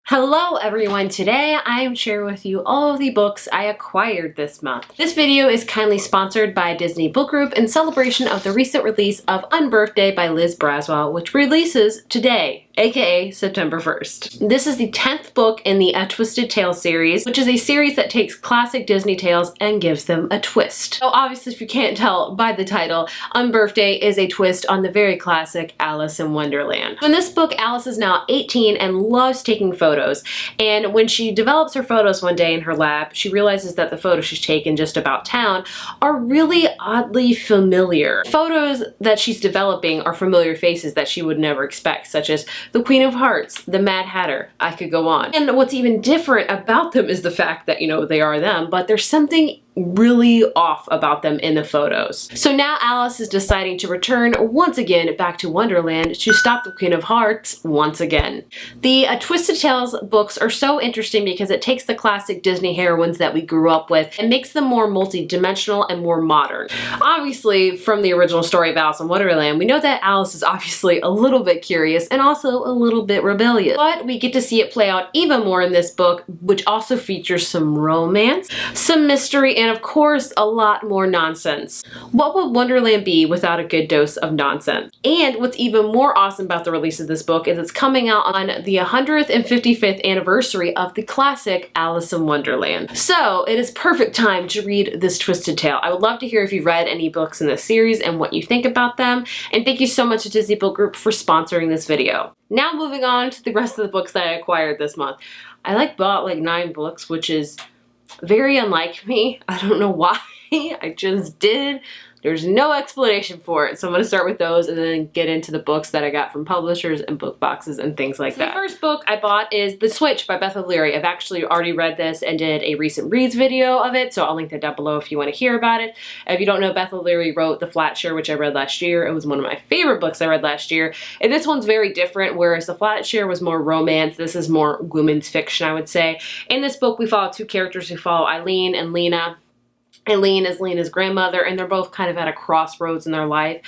Hello everyone, today I am sharing with you all of the books I acquired this month. This video is kindly sponsored by Disney Book Group in celebration of the recent release of Unbirthday by Liz Braswell, which releases today, aka September 1st. This is the 10th book in the A Twisted Tale series, which is a series that takes classic Disney tales and gives them a twist. So obviously, if you can't tell by the title, Unbirthday is a twist on the very classic Alice in Wonderland. In this book, Alice is now 18 and loves taking photos. And when she develops her photos one day in her lab, she realizes that the photos she's taken just about town are really oddly familiar. Photos that she's developing are familiar faces that she would never expect, such as the Queen of Hearts, the Mad Hatter. I could go on. And what's even different about them is the fact that, they are them, but there's something really off about them in the photos. So now Alice is deciding to return once again back to Wonderland to stop the Queen of Hearts once again. The Twisted Tales books are so interesting because it takes the classic Disney heroines that we grew up with and makes them more multi-dimensional and more modern. Obviously, from the original story of Alice in Wonderland, we know that Alice is obviously a little bit curious and also a little bit rebellious. But we get to see it play out even more in this book, which also features some romance, some mystery, and of course, a lot more nonsense. What would Wonderland be without a good dose of nonsense? And what's even more awesome about the release of this book is it's coming out on the 155th anniversary of the classic Alice in Wonderland. So it is perfect time to read this Twisted Tale. I would love to hear if you've read any books in this series and what you think about them. And thank you so much to Disney Book Group for sponsoring this video. Now moving on to the rest of the books that I acquired this month. I bought 9 books, which is very unlike me. I don't know why. I just did. There's no explanation for it. So I'm going to start with those and then get into the books that I got from publishers and book boxes and things like that. The first book I bought is The Switch by Beth O'Leary. I've actually already read this and did a recent reads video of it, so I'll link that down below if you want to hear about it. If you don't know, Beth O'Leary wrote The Flatshare, which I read last year. It was one of my favorite books I read last year. And this one's very different, whereas The Flatshare was more romance. This is more women's fiction, I would say. In this book, we follow 2 characters. We follow Eileen and Lena. Eileen is Lena's grandmother, and they're both kind of at a crossroads in their life.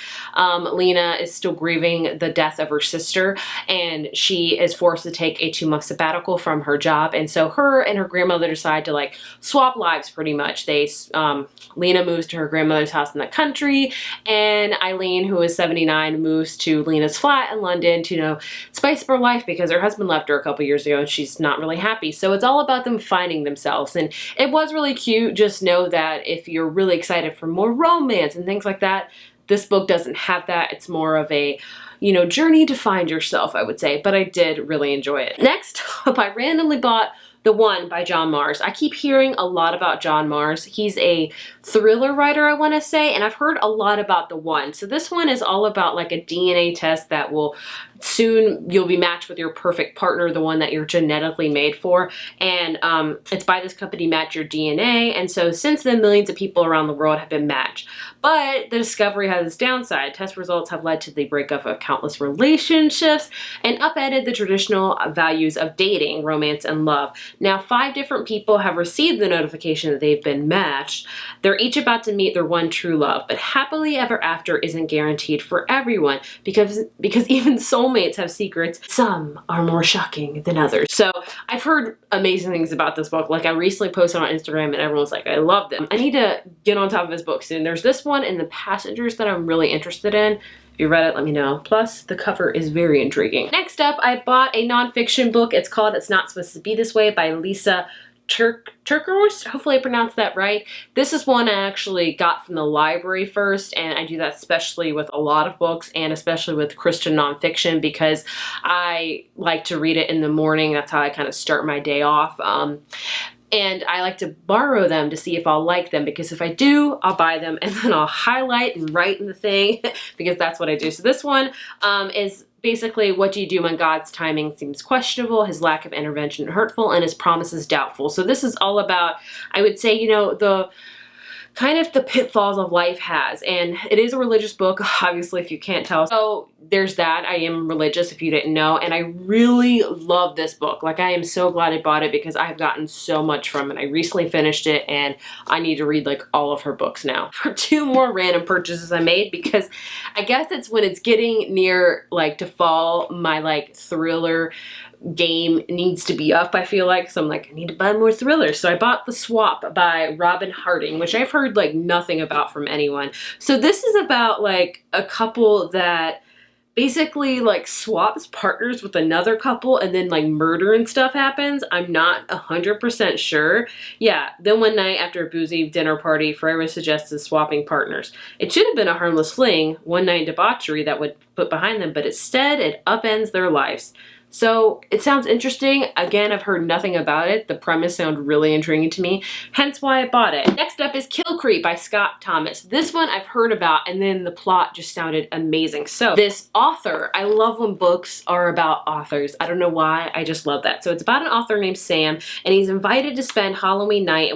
Lena is still grieving the death of her sister, and she is forced to take a 2-month sabbatical from her job. And so her and her grandmother decide to swap lives pretty much. Lena moves to her grandmother's house in the country, and Eileen, who is 79, moves to Lena's flat in London to, spice up her life because her husband left her a couple years ago and she's not really happy. So it's all about them finding themselves, and it was really cute. Just know that if you're really excited for more romance and things like that, this book doesn't have that. It's more of a, journey to find yourself, I would say, but I did really enjoy it. Next up, I randomly bought The One by John Marrs. I keep hearing a lot about John Marrs. He's a thriller writer, I want to say, and I've heard a lot about The One. So this one is all about a DNA test that will soon you'll be matched with your perfect partner, the one that you're genetically made for. And it's by this company, Match Your DNA. And so since then, millions of people around the world have been matched. But the discovery has its downside. Test results have led to the breakup of countless relationships and upended the traditional values of dating, romance, and love. Now, 5 different people have received the notification that they've been matched. They're each about to meet their one true love, but happily ever after isn't guaranteed for everyone because even soulmates have secrets. Some are more shocking than others. So I've heard amazing things about this book. I recently posted on Instagram and everyone's like, I love them. I need to get on top of his books soon. There's this one and The Passengers that I'm really interested in. If you read it, let me know. Plus, the cover is very intriguing. Next up, I bought a nonfiction book. It's called It's Not Supposed to Be This Way by Lisa Turkhorst. Hopefully I pronounced that right. This is one I actually got from the library first, and I do that especially with a lot of books and especially with Christian nonfiction because I like to read it in the morning. That's how I kind of start my day off. And I like to borrow them to see if I'll like them, because if I do, I'll buy them and then I'll highlight and write in the thing because that's what I do. So this one is basically, what do you do when God's timing seems questionable, his lack of intervention hurtful, and his promises doubtful? So this is all about, I would say, the kind of the pitfalls of life has. And it is a religious book, obviously, if you can't tell. So there's that. I am religious, if you didn't know. And I really love this book. Like, I am so glad I bought it because I've gotten so much from it. I recently finished it and I need to read like all of her books now. For 2 more random purchases I made, because I guess it's when it's getting near like to fall, my like thriller game needs to be up, I feel like. So I'm like, I need to buy more thrillers. So I bought The Swap by Robin Harding, which I've heard like nothing about from anyone. So this is about like a couple that basically like swaps partners with another couple, and then like murder and stuff happens. I'm not 100% sure. Yeah, then one night after a boozy dinner party, Ferreira suggested swapping partners. It should have been a harmless fling, one night debauchery that would put behind them, but instead it upends their lives. So it sounds interesting. Again, I've heard nothing about it. The premise sounded really intriguing to me, hence why I bought it. Next up is Kill Creep by Scott Thomas. This one I've heard about, and then the plot just sounded amazing. So this author, I love when books are about authors. I don't know why, I just love that. So it's about an author named Sam, and he's invited to spend Halloween night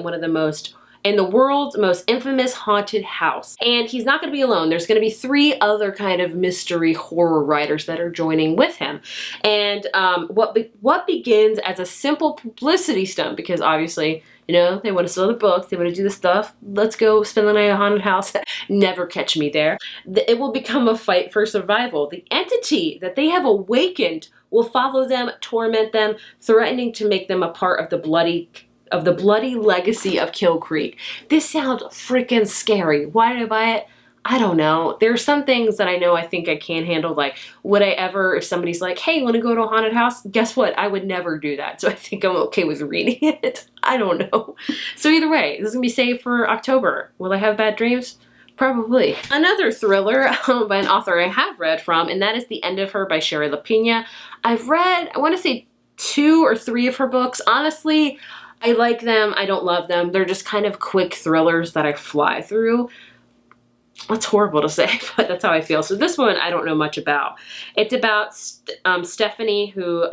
in the world's most infamous haunted house. And he's not going to be alone. There's going to be 3 other kind of mystery horror writers that are joining with him. And what begins as a simple publicity stunt, because obviously, you know, they want to sell the books, they want to do the stuff, let's go spend the night at a haunted house, never catch me there. It will become a fight for survival. The entity that they have awakened will follow them, torment them, threatening to make them a part of the bloody legacy of Kill Creek. This sounds freaking scary. Why did I buy it? I don't know. There are some things that I know I think I can handle. Like, would I ever, if somebody's like, hey, want to go to a haunted house? Guess what? I would never do that. So I think I'm okay with reading it. I don't know. So either way, this is going to be saved for October. Will I have bad dreams? Probably. Another thriller by an author I have read from, and that is The End of Her by Sherry LaPena. I've read, I want to say 2 or 3 of her books. Honestly, I like them. I don't love them. They're just kind of quick thrillers that I fly through. That's horrible to say, but that's how I feel. So this one I don't know much about. It's about Stephanie, who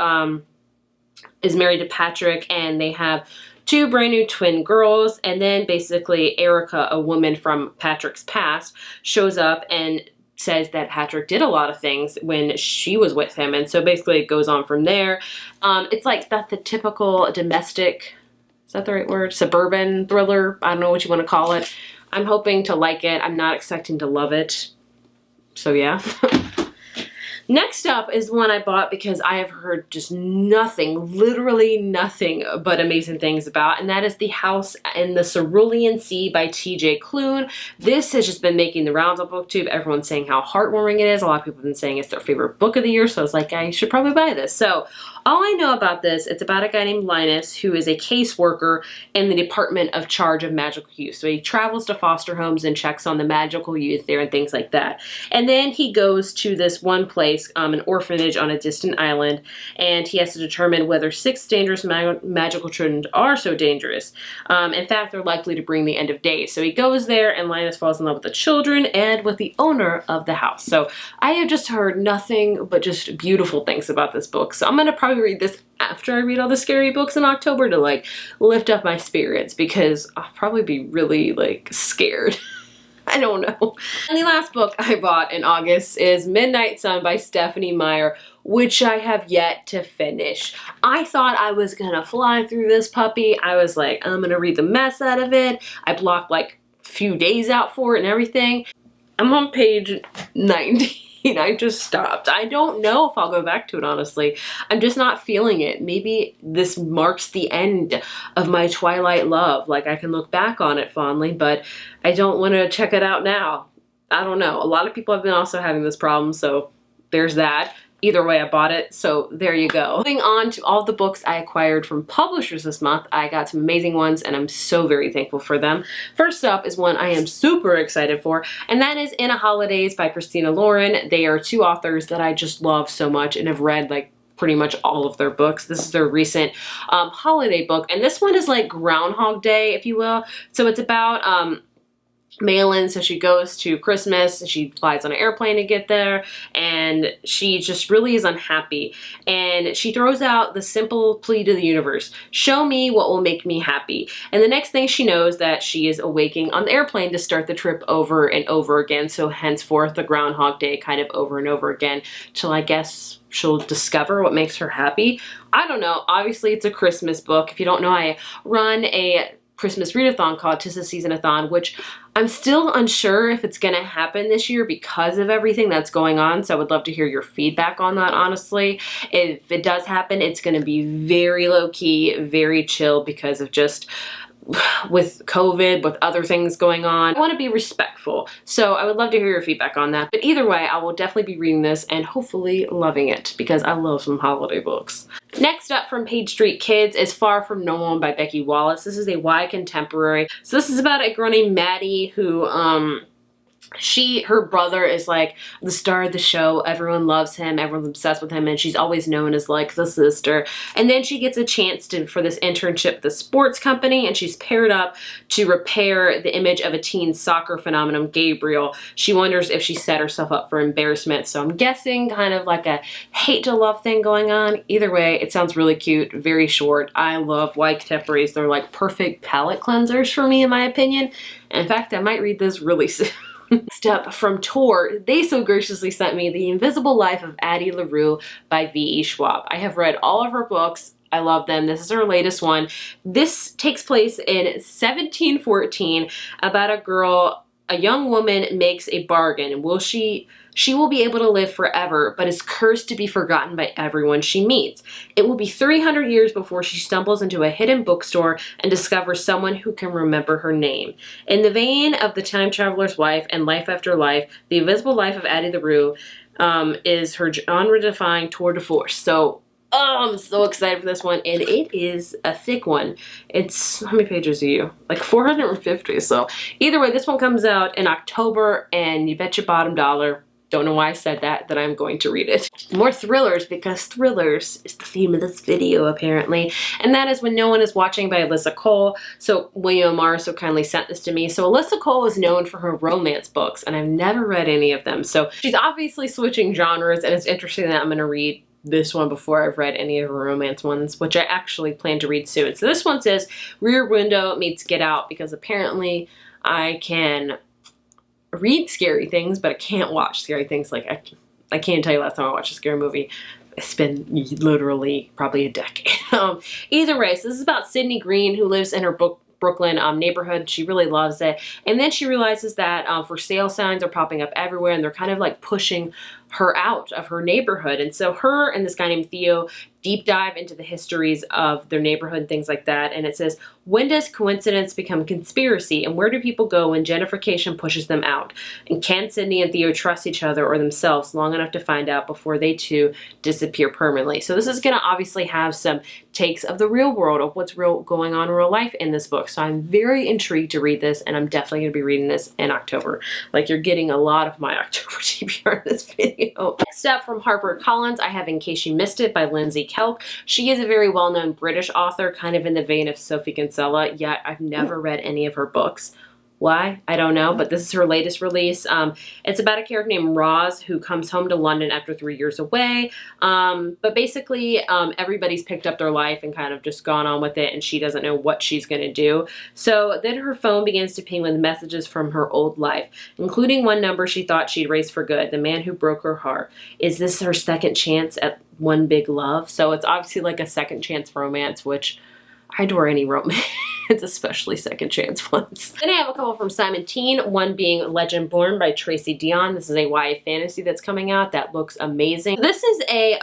is married to Patrick, and they have 2 brand new twin girls. And then basically Erica, a woman from Patrick's past, shows up and says that Patrick did a lot of things when she was with him. And so basically it goes on from there. It's like the typical domestic, is that the right word? Suburban thriller. I don't know what you want to call it. I'm hoping to like it. I'm not expecting to love it. So yeah. Next up is one I bought because I have heard just nothing, literally nothing but amazing things about, and that is The House in the Cerulean Sea by TJ Klune. This has just been making the rounds on BookTube. Everyone's saying how heartwarming it is. A lot of people have been saying it's their favorite book of the year, so I was like, I should probably buy this. So all I know about this, it's about a guy named Linus who is a caseworker in the Department of Charge of Magical Youth. So he travels to foster homes and checks on the magical youth there and things like that. And then he goes to this one place, an orphanage on a distant island, and he has to determine whether 6 dangerous magical children are so dangerous. In fact, they're likely to bring the end of days. So he goes there, and Linus falls in love with the children and with the owner of the house. So I have just heard nothing but just beautiful things about this book. So I'm going to probably read this after I read all the scary books in October to like lift up my spirits, because I'll probably be really like scared. I don't know. And the last book I bought in August is Midnight Sun by Stephanie Meyer, which I have yet to finish. I thought I was gonna fly through this puppy. I was like, I'm gonna read the mess out of it. I blocked like a few days out for it and everything. I'm on page 90. I just stopped. I don't know if I'll go back to it, honestly. I'm just not feeling it. Maybe this marks the end of my Twilight love. Like, I can look back on it fondly, but I don't want to check it out now. I don't know. A lot of people have been also having this problem, so there's that. Either way, I bought it, so there you go. Moving on to all the books I acquired from publishers this month. I got some amazing ones, and I'm so very thankful for them. First up is one I am super excited for, and that is In a Holidays by Christina Lauren. They are 2 authors that I just love so much and have read like pretty much all of their books. This is their recent holiday book, and this one is like Groundhog Day, if you will. So it's about mail-in. So she goes to Christmas and she flies on an airplane to get there, and she just really is unhappy, and she throws out the simple plea to the universe: show me what will make me happy. And the next thing she knows, that she is awaking on the airplane to start the trip over and over again. So henceforth the Groundhog Day kind of over and over again, till I guess she'll discover what makes her happy. I don't know. Obviously it's a Christmas book. If you don't know, I run a Christmas readathon called Tis the Season-a-thon, which I'm still unsure if it's going to happen this year because of everything that's going on. So I would love to hear your feedback on that, honestly. If it does happen, it's going to be very low-key, very chill because of just with COVID, with other things going on. I want to be respectful. So I would love to hear your feedback on that. But either way, I will definitely be reading this and hopefully loving it because I love some holiday books. Next up from Page Street Kids is Far From Normal by Becky Wallace. This is a YA contemporary. So this is about a girl named Maddie who, her brother is like the star of the show. Everyone loves him. Everyone's obsessed with him. And she's always known as like the sister. And then she gets a chance for this internship at the sports company. And she's paired up to repair the image of a teen soccer phenomenon, Gabriel. She wonders if she set herself up for embarrassment. So I'm guessing kind of like a hate to love thing going on. Either way, it sounds really cute. Very short. I love YA contemporaries. They're like perfect palate cleansers for me, in my opinion. And in fact, I might read this really soon. Next up from Tor, they so graciously sent me The Invisible Life of Addie LaRue by V.E. Schwab. I have read all of her books. I love them. This is her latest one. This takes place in 1714 about a young woman makes a bargain. And she will be able to live forever, but is cursed to be forgotten by everyone she meets. It will be 300 years before she stumbles into a hidden bookstore and discovers someone who can remember her name. In the vein of The Time Traveler's Wife and Life After Life, The Invisible Life of Addie LaRue is her genre-defying tour de force. So, I'm so excited for this one, and it is a thick one. It's, how many pages are you? Like 450, so either way, this one comes out in October, and you bet your bottom dollar, don't know why I said that I'm going to read it. More thrillers, because thrillers is the theme of this video, apparently. And that is When No One Is Watching by Alyssa Cole. So William Amar so kindly sent this to me. So Alyssa Cole is known for her romance books, and I've never read any of them. So she's obviously switching genres, and it's interesting that I'm going to read this one before I've read any of her romance ones, which I actually plan to read soon. So this one says Rear Window meets Get Out, because apparently I can read scary things, but I can't watch scary things. Like I can't tell you last time I watched a scary movie. It's been literally probably a decade. Either way, so this is about Sydney Green, who lives in her Brooklyn neighborhood. She really loves it. And then she realizes that for sale signs are popping up everywhere, and they're kind of like pushing her out of her neighborhood. And so her and this guy named Theo deep dive into the histories of their neighborhood, things like that. And it says, when does coincidence become conspiracy? And where do people go when gentrification pushes them out? And can Sydney and Theo trust each other or themselves long enough to find out before they too disappear permanently? So this is going to obviously have some takes of the real world, of what's going on in real life in this book. So I'm very intrigued to read this, and I'm definitely going to be reading this in October. Like, you're getting a lot of my October TBR in this video. Next up from HarperCollins, I have In Case You Missed It by Lindsay Kelk. She is a very well-known British author, kind of in the vein of Sophie Kinsella, yet I've never read any of her books. Why? I don't know, but this is her latest release. It's about a character named Roz who comes home to London after 3 years away. But basically, everybody's picked up their life and kind of just gone on with it, and she doesn't know what she's going to do. So then her phone begins to ping with messages from her old life, including one number she thought she'd erased for good, the man who broke her heart. Is this her second chance at one big love? So it's obviously like a second chance romance, which I adore any romance. Especially second chance ones. Then I have a couple from Simon Teen, one being Legend Born by Tracy Dion. This is a YA fantasy that's coming out that looks amazing. This is a,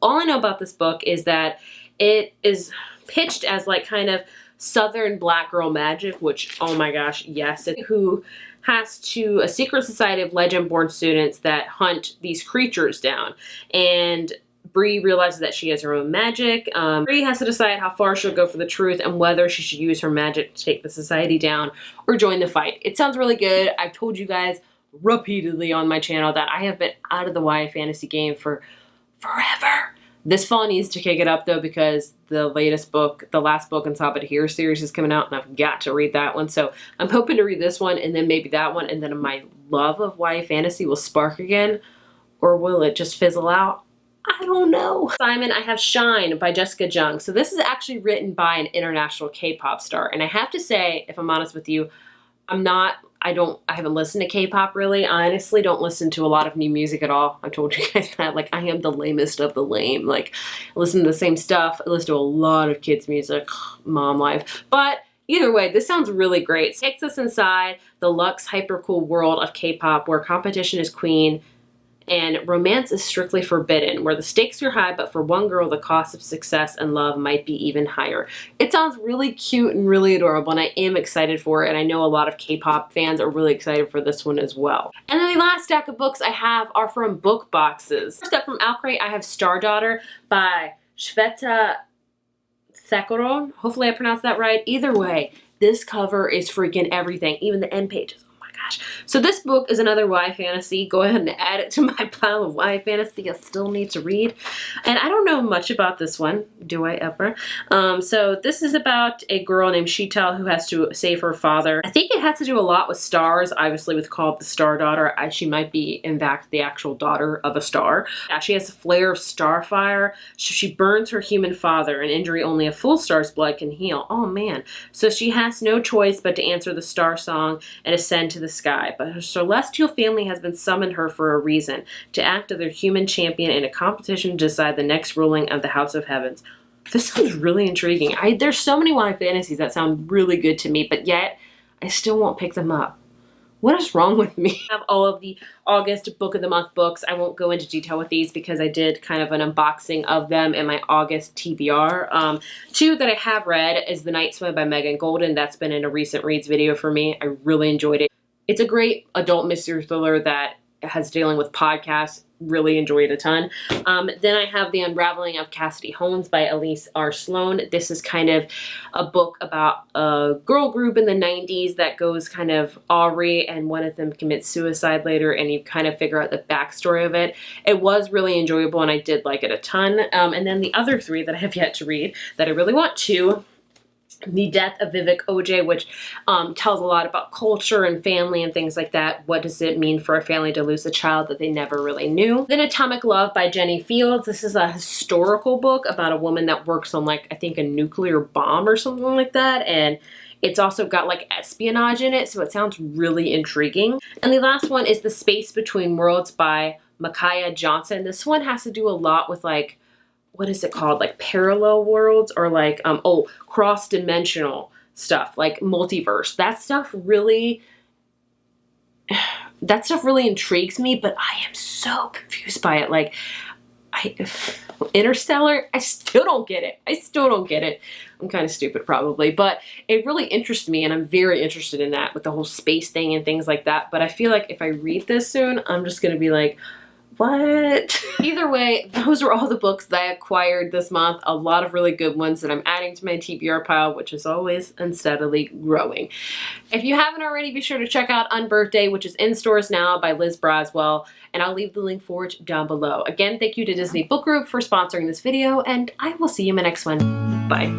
all I know about this book is that it is pitched as like kind of Southern black girl magic, which, oh my gosh, yes. Who has to a secret society of Legend Born students that hunt these creatures down. And Bree realizes that she has her own magic. Bree has to decide how far she'll go for the truth and whether she should use her magic to take the society down or join the fight. It sounds really good. I've told you guys repeatedly on my channel that I have been out of the YA fantasy game for forever. This fall needs to kick it up though, because the latest book, the last book in Sabbath Here series is coming out, and I've got to read that one. So I'm hoping to read this one and then maybe that one, and then my love of YA fantasy will spark again, or will it just fizzle out? I don't know. Simon, I have Shine by Jessica Jung. So this is actually written by an international K-pop star. And I have to say, if I'm honest with you, I haven't listened to K-pop really. I honestly don't listen to a lot of new music at all. I've told you guys that. Like, I am the lamest of the lame. Like, I listen to the same stuff. I listen to a lot of kids' music. Mom life. But Either way, this sounds really great. It takes us inside the luxe, hyper-cool world of K-pop where competition is queen and romance is strictly forbidden, where the stakes are high, but for one girl, the cost of success and love might be even higher. It sounds really cute and really adorable, and I am excited for it, and I know a lot of K-pop fans are really excited for this one as well. And then the last stack of books I have are from book boxes. First up from Outcrate, I have Star Daughter by Shweta Sakharon. Hopefully I pronounced that right. Either way, this cover is freaking everything, even the end pages. So this book is another YA fantasy. Go ahead and add it to my pile of YA fantasy I still need to read. And I don't know much about this one. Do I ever? So this is about a girl named Sheetal who has to save her father. I think it has to do a lot with stars, obviously with called the Star Daughter. She might be, in fact, the actual daughter of a star. She has a flare of starfire. She burns her human father, an injury only a full star's blood can heal. Oh man. So she has no choice but to answer the star song and ascend to the sky, but her celestial family has been summoned her for a reason, to act as their human champion in a competition to decide the next ruling of the House of Heavens. This sounds really intriguing. There's so many YA fantasies that sound really good to me, but yet I still won't pick them up. What is wrong with me? I have all of the August Book of the Month books. I won't go into detail with these because I did kind of an unboxing of them in my August TBR. Two that I have read is The Night Swim by Megan Golden. That's been in a recent reads video for me. I really enjoyed it. It's a great adult mystery thriller that has dealing with podcasts. Really enjoyed a ton. Then I have The Unraveling of Cassidy Holmes by Elise R. Sloan. This is kind of a book about a girl group in the 90s that goes kind of awry, and one of them commits suicide later, and you kind of figure out the backstory of it. It was really enjoyable, and I did like it a ton. And then the other three that I have yet to read that I really want to, The Death of Vivek Ojay, which tells a lot about culture and family and things like that. What does it mean for a family to lose a child that they never really knew? Then Atomic Love by Jenny Fields. This is a historical book about a woman that works on, like, I think a nuclear bomb or something like that. And it's also got like espionage in it, so it sounds really intriguing. And the last one is The Space Between Worlds by Micaiah Johnson. This one has to do a lot with, like, what is it called? Like parallel worlds, or like, cross-dimensional stuff, like multiverse. That stuff really intrigues me, but I am so confused by it. Like, Interstellar, I still don't get it. I'm kind of stupid probably, but it really interests me, and I'm very interested in that with the whole space thing and things like that. But I feel like if I read this soon, I'm just going to be like, what? Either way, those are all the books that I acquired this month. A lot of really good ones that I'm adding to my TBR pile, which is always and steadily growing. If you haven't already, be sure to check out Unbirthday, which is in stores now by Liz Braswell, and I'll leave the link for it down below. Again, thank you to Disney Book Group for sponsoring this video, and I will see you in my next one. Bye.